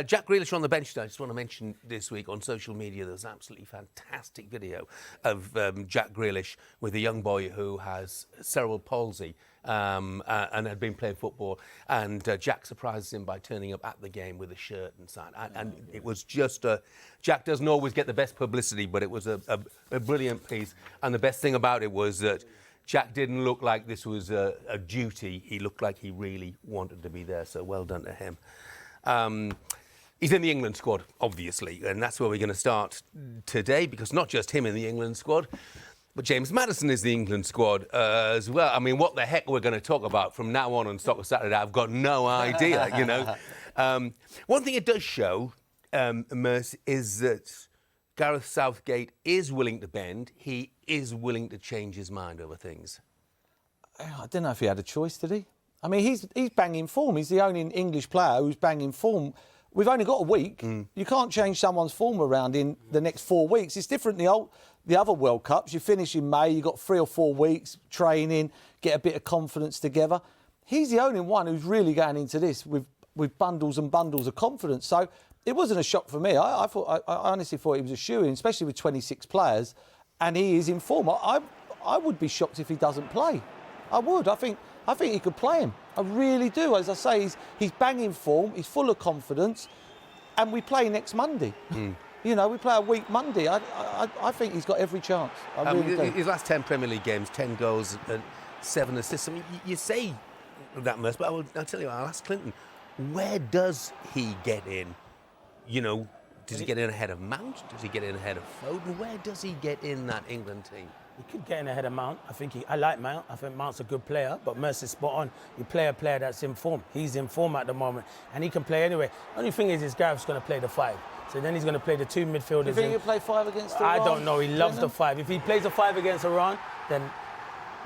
Jack Grealish on the bench. I just want to mention this week on social media, there's an absolutely fantastic video of Jack Grealish with a young boy who has cerebral palsy and had been playing football. And Jack surprises him by turning up at the game with a shirt and sign. And it was just Jack doesn't always get the best publicity, but it was a brilliant piece. And the best thing about it was that Jack didn't look like this was a duty. He looked like he really wanted to be there, so well done to him. He's in the England squad, obviously, and that's where we're going to start today, because not just him in the England squad, but James Maddison is the England squad as well. I mean, what the heck we're going to talk about from now on Soccer Saturday, I've got no idea, you know. One thing it does show, Merce, is that Gareth Southgate is willing to bend. He is willing to change his mind over things. I don't know if he had a choice, did he? I mean, he's banging form. He's the only English player who's banging form. We've only got a week. You can't change someone's form around in the next 4 weeks. It's different than the other World Cups. You finish in May, you've got 3 or 4 weeks training, get a bit of confidence together. He's the only one who's really going into this with bundles and bundles of confidence. So it wasn't a shock for me. I honestly thought he was a shoo-in, especially with 26 players, and he is in form. I would be shocked if he doesn't play. I would. I think he could play him. I really do. As I say, he's banging form. He's full of confidence, and we play next Monday. You know, we play a week Monday. I think he's got every chance. I really do. His last 10 Premier League games, 10 goals and 7 assists. I mean, you say that, Merce, but I'll tell you, I'll ask Clinton, where does he get in? You know, does he get in ahead of Mount? Does he get in ahead of Foden? Where does he get in that England team? He could get in ahead of Mount. I like Mount. I think Mount's a good player, but Mercy's spot on. You play a player that's in form. He's in form at the moment, and he can play anyway. Only thing is Gareth's going to play the 5. So then he's going to play the 2 midfielders. You think he'll play 5 against Iran? I don't know. He loves the 5. If he plays a 5 against Iran, then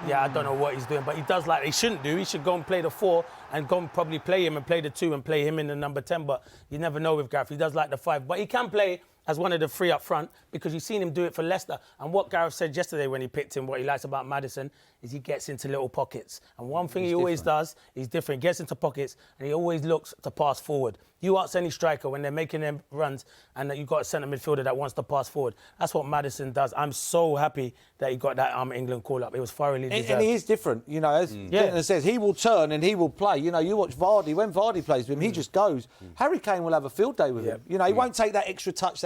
yeah, I don't know what he's doing. But he does like he shouldn't do. He should go and play the 4 and go and probably play him and play the 2 and play him in the number 10. But you never know with Gareth. He does like the 5. But he can play as one of the 3 up front, because you've seen him do it for Leicester. And what Gareth said yesterday when he picked him, what he likes about Maddison, is he gets into little pockets. And one thing he always does, he's different. He gets into pockets and he always looks to pass forward. You ask any striker when they're making them runs and you've got a centre midfielder that wants to pass forward. That's what Maddison does. I'm so happy that he got that England call-up. It was thoroughly deserved. And he is different. You know, as Clinton says, he will turn and he will play. You know, you watch Vardy. When Vardy plays with him, he just goes. Harry Kane will have a field day with him. You know, he won't take that extra touch.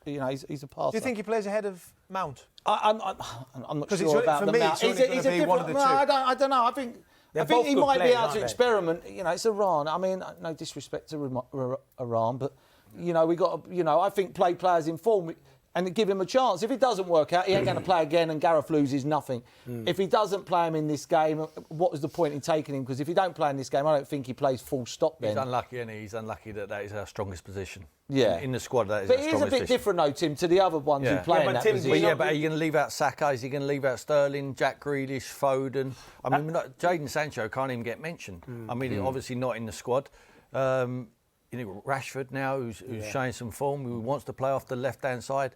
You know, he's a passer. Do you think he plays ahead of Mount? I'm not sure about the Mount. He's a different one of the two. I don't know. I think he might be able to experiment. You know, it's Iran. I mean, no disrespect to Iran, but you know, I think play players in form and give him a chance. If it doesn't work out, he ain't going to play again, and Gareth loses nothing. If he doesn't play him in this game, what was the point in taking him? Because if he don't play in this game, I don't think he plays full stop then. He's unlucky, isn't he? He's unlucky that is our strongest position. Yeah. In the squad, that is but our strongest position. But he is a bit different, though, Tim, to the other ones who play in that position. But are you going to leave out Saka? Is he going to leave out Sterling, Jack Grealish, Foden? I mean, Jadon Sancho can't even get mentioned. I mean, obviously not in the squad. You know, Rashford now, who's showing some form, who wants to play off the left-hand side.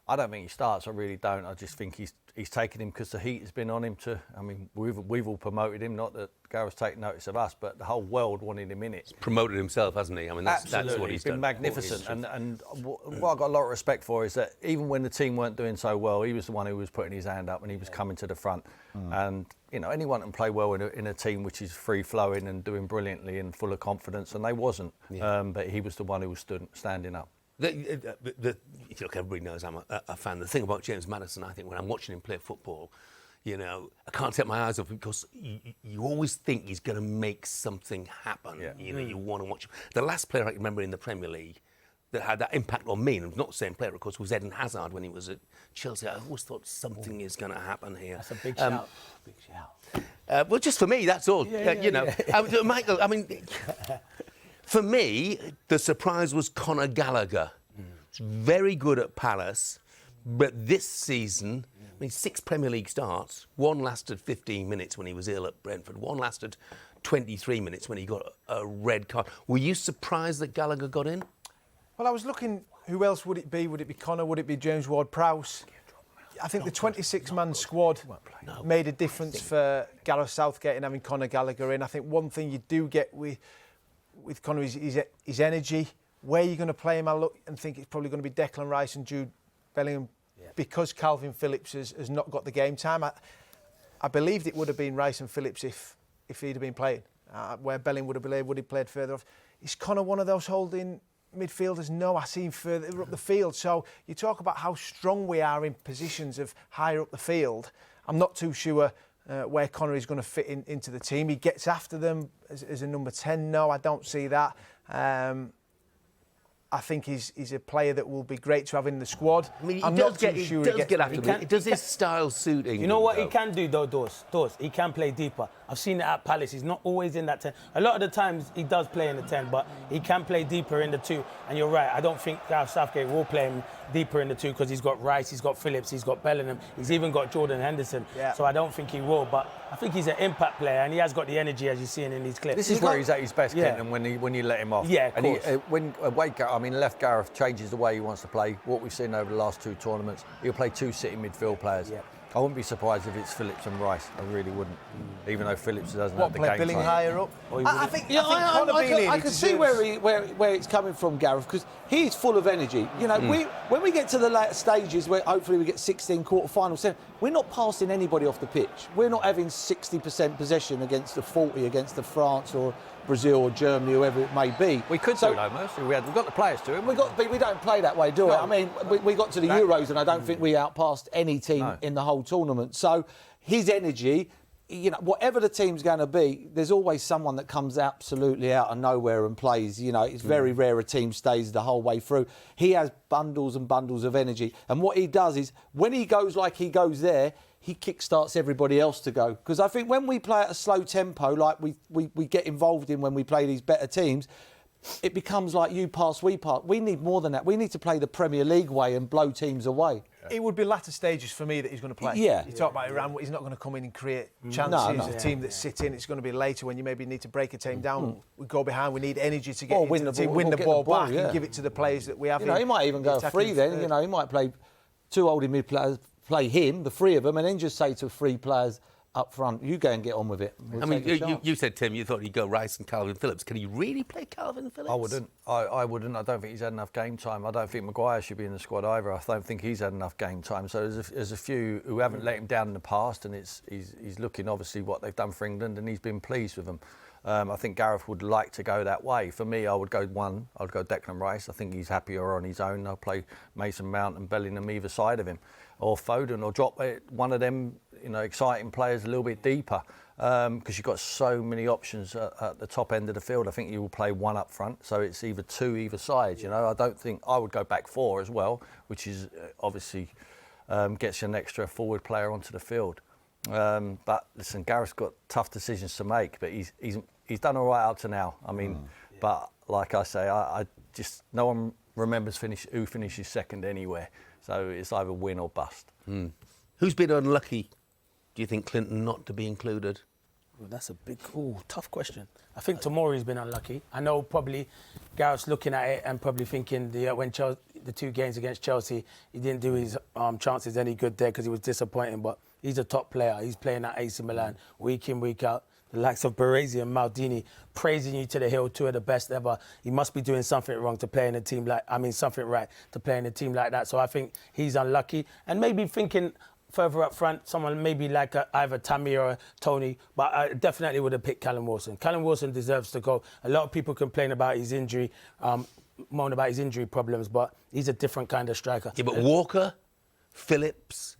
I don't think he starts. I really don't. I just think he's taken him because the heat has been on him. I mean, we've all promoted him. Not that Gareth's taken notice of us, but the whole world wanted him in it. He's promoted himself, hasn't he? I mean, that's what he's done. Been magnificent. And what I've got a lot of respect for is that even when the team weren't doing so well, he was the one who was putting his hand up and he was coming to the front. And you know, anyone can play well in a team which is free flowing and doing brilliantly and full of confidence, and they wasn't. But he was the one who was standing up. Look, everybody knows I'm a fan. The thing about James Maddison, I think, when I'm watching him play football, you know, I can't take my eyes off him because you always think he's going to make something happen. You know, you want to watch him. The last player I can remember in the Premier League that had that impact on me, and not the same player, of course, was Eden Hazard when he was at Chelsea. I always thought something is going to happen here. That's a big shout. Big shout. Well, just for me, that's all. You know, Michael, I mean... For me, the surprise was Conor Gallagher. He's very good at Palace, but this season, I mean, 6 Premier League starts. 1 lasted 15 minutes when he was ill at Brentford. 1 lasted 23 minutes when he got a red card. Were you surprised that Gallagher got in? Well, I was looking, who else would it be? Would it be Conor? Would it be James Ward-Prowse? I think the 26-man squad made a difference for Gareth Southgate in having Conor Gallagher in. I think one thing you do get with with Conor is his energy. Where you're going to play him, I look and think it's probably going to be Declan Rice and Jude Bellingham, because Calvin Phillips has not got the game time. I believed it would have been Rice and Phillips if he'd have been playing. Where Bellingham would have played further off. Is Conor one of those holding midfielders? No, I see him further up the field. So you talk about how strong we are in positions of higher up the field. I'm not too sure where Conor is going to fit into the team. He gets after them as a number 10. No, I don't see that. I think he's a player that will be great to have in the squad. I mean, I'm not too sure he does get after them. Does his style suit England? You know what though? he can do though, Dawes? He can play deeper. I've seen it at Palace. He's not always in that 10. A lot of the times he does play in the 10, but he can play deeper in the 2. And you're right, I don't think Gareth Southgate will play him deeper in the 2 because he's got Rice, he's got Phillips, he's got Bellingham, he's even got Jordan Henderson. Yeah. So I don't think he will, but I think he's an impact player and he has got the energy as you're seeing in these clips. This is where he's at his best, Yeah. Clinton, when you let him off. Yeah, of and course. when left Gareth changes the way he wants to play. What we've seen over the last 2 tournaments, he'll play 2 sitting midfield players. Yeah. I wouldn't be surprised if it's Phillips and Rice. I really wouldn't, even though Phillips doesn't have the play game Billing time. higher up? I think Conor being in, I can see where it's coming from, Gareth, because he's full of energy. You know, when we get to the later stages where hopefully we get 16 quarter-finals, we're not passing anybody off the pitch. We're not having 60% possession against the 40 against the France or Brazil or Germany, whoever it may be. We could do though, Mercy. We've got the players to it. We don't play that way, do we? I mean, we got to the Euros and I don't think we outpassed any team in the whole tournament. So his energy, you know, whatever the team's going to be, there's always someone that comes absolutely out of nowhere and plays. You know, it's very rare a team stays the whole way through. He has bundles and bundles of energy. And what he does is, when he goes like he goes there, he kickstarts everybody else to go. Because I think when we play at a slow tempo, like we get involved in when we play these better teams, it becomes like you pass, we pass. We need more than that. We need to play the Premier League way and blow teams away. It would be latter stages for me that he's going to play. Yeah. You talk about Iran, he's not going to come in and create chances. No. A team that's sitting, it's going to be later when you maybe need to break a team down. We go behind, we need energy to get Or into win the the team, ball, win or the get ball the ball, back yeah. and give it to the players that we have. You know, he might even go free then. You know, he might play 2 holding mid players, play him, the 3 of them, and then just say to 3 players up front, you go and get on with it. I mean, you said, Tim, you thought he'd go Rice and Calvin Phillips. Can he really play Calvin Phillips? I wouldn't. I wouldn't. I don't think he's had enough game time. I don't think Maguire should be in the squad either. I don't think he's had enough game time. So there's a few who haven't let him down in the past, and he's looking obviously what they've done for England, and he's been pleased with them. I think Gareth would like to go that way. For me, I would go one. I'd go Declan Rice. I think he's happier on his own. I'll play Mason Mount and Bellingham either side of him, or Foden, or drop one of them, you know, exciting players a little bit deeper, because you've got so many options at the top end of the field. I think you will play one up front, so it's either 2 either side. You know, I don't think I would go back 4 as well, which is obviously gets you an extra forward player onto the field. But listen, Gareth's got tough decisions to make, but he's done all right up to now. I mean, but like I say, I just no one remembers who finishes second anywhere. So it's either win or bust. Who's been unlucky, do you think, Clinton, not to be included? Well, that's a big, tough question. I think Tomori's been unlucky. I know probably Gareth's looking at it and probably thinking when the 2 games against Chelsea, he didn't do his chances any good there because he was disappointing. But he's a top player. He's playing at AC Milan week in, week out. The likes of Baresi and Maldini praising you to the hill, 2 of the best ever. He must be doing something wrong to play in a team something right to play in a team like that. So I think he's unlucky. And maybe thinking further up front, someone maybe like either Tammy or Tony, but I definitely would have picked Callum Wilson. Callum Wilson deserves to go. A lot of people complain about his injury, moan about his injury problems, but he's a different kind of striker. Yeah, but Walker, Phillips,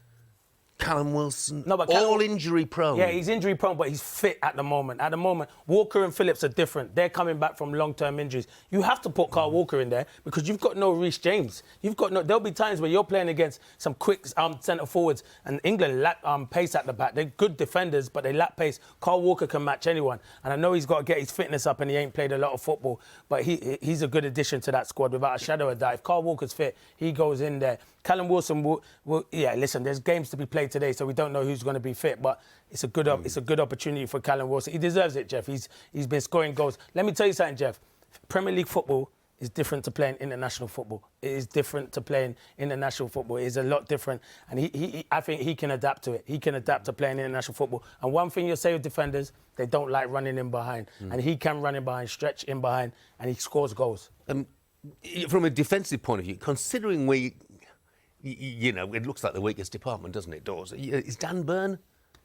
Callum Wilson, No, but all injury prone. Yeah, he's injury prone, but he's fit at the moment. At the moment, Walker and Phillips are different. They're coming back from long-term injuries. You have to put Carl Walker in there because you've got no Reece James. There'll be times where you're playing against some quick centre forwards, and England lack pace at the back. They're good defenders, but they lack pace. Carl Walker can match anyone, and I know he's got to get his fitness up, and he ain't played a lot of football, but he's a good addition to that squad without a shadow of a doubt. If Carl Walker's fit, he goes in there. Callum Wilson will listen, there's games to be played today, so we don't know who's going to be fit, but it's a good opportunity for Callum Wilson. He deserves it, Jeff. He's been scoring goals. Let me tell you something, Jeff. Premier League football is different to playing international football. It is different to playing international football. It is a lot different. And I think he can adapt to it. He can adapt to playing international football. And one thing you'll say with defenders, they don't like running in behind. And he can run in behind, stretch in behind, and he scores goals. From a defensive point of view, considering it looks like the weakest department, doesn't it, Dawes? Is Dan Burn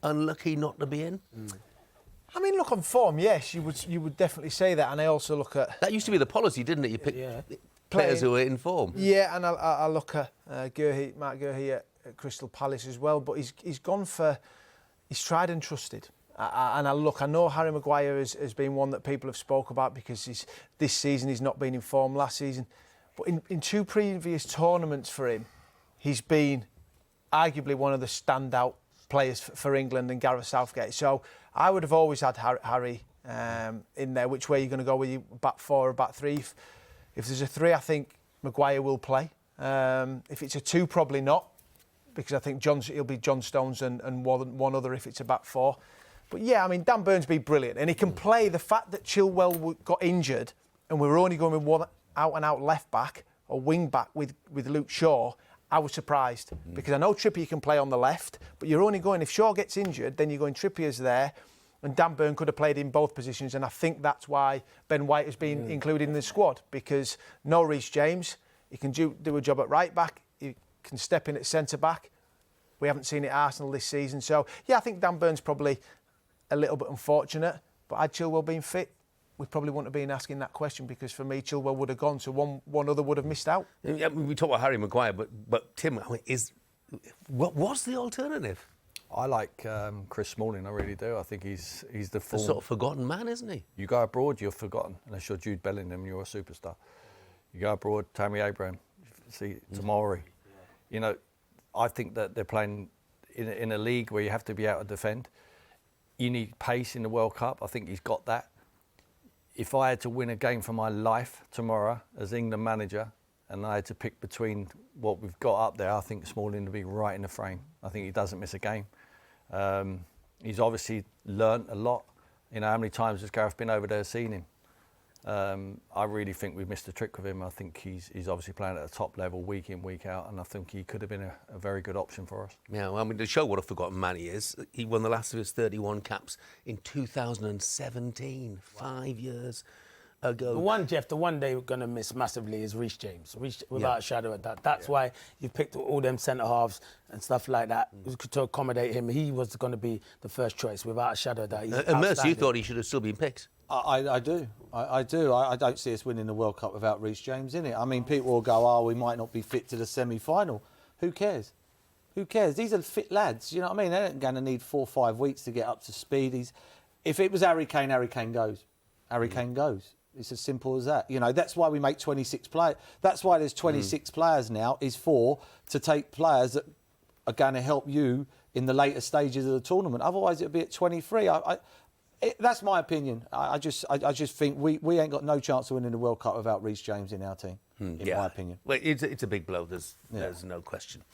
unlucky not to be in? I mean, look, on form, yes, you would definitely say that. And I also look at... That used to be the policy, didn't it? You pick players who are in form. Yeah, and I look at Mark Gurhey at Crystal Palace as well, but he's gone for... He's tried and trusted. And I know Harry Maguire has been one that people have spoke about because this season he's not been in form last season. But in 2 previous tournaments for him, he's been arguably one of the standout players for England and Gareth Southgate. So I would have always had Harry in there. Which way are you going to go? With you back 4 or back 3? If there's a 3, I think Maguire will play. If it's a 2, probably not, because I think it'll be John Stones and one other if it's a back 4. But yeah, I mean, Dan Burn's been brilliant, and he can play. The fact that Chilwell got injured and we were only going with one out-and-out left back or wing back with Luke Shaw, I was surprised because I know Trippier can play on the left, but you're only going, if Shaw gets injured, then you're going Trippier's there, and Dan Burn could have played in both positions, and I think that's why Ben White has been included in the squad, because no Reece James, he can do a job at right back, he can step in at centre back. We haven't seen it at Arsenal this season, so yeah, I think Dan Burn's probably a little bit unfortunate, but had Chilwell been fit, we probably wouldn't have been asking that question, because for me, Chilwell would have gone, so one other would have missed out. Yeah, we talk about Harry Maguire, but Tim, what was the alternative? I like Chris Smalling, I really do. I think he's the form. A sort of forgotten man, isn't he? You go abroad, you're forgotten, unless you're Jude Bellingham, you're a superstar. You go abroad, Tammy Abraham, see Tamori. You know, I think that they're playing in a league where you have to be able to defend. You need pace in the World Cup. I think he's got that. If I had to win a game for my life tomorrow as England manager, and I had to pick between what we've got up there, I think Smalling would be right in the frame. I think he doesn't miss a game. He's obviously learnt a lot. You know, how many times has Gareth been over there seen him? I really think we've missed a trick with him. I think he's obviously playing at a top level week in, week out, and I think he could have been a very good option for us. Yeah, well, I mean, to show what a forgotten man he is, he won the last of his 31 caps in 2017, 5 years ago. The one they were going to miss massively is Reece James, without a shadow of doubt. That's why you picked all them centre-halves and stuff like that to accommodate him. He was going to be the first choice, without a shadow of doubt. And Mercy, you thought he should have still been picked? I do. I do. I don't see us winning the World Cup without Reece James in it. I mean, people will go, we might not be fit to the semi-final. Who cares? Who cares? These are fit lads. You know what I mean? They're not going to need 4 or 5 weeks to get up to speed. If it was Harry Kane goes. Harry Kane goes. It's as simple as that. You know, that's why we make 26 players. That's why there's 26 players now, to take players that are going to help you in the later stages of the tournament. Otherwise, it'll be at 23. That's my opinion. I just think we ain't got no chance of winning the World Cup without Reece James in our team, in my opinion. Well, it's a big blow. There's no question.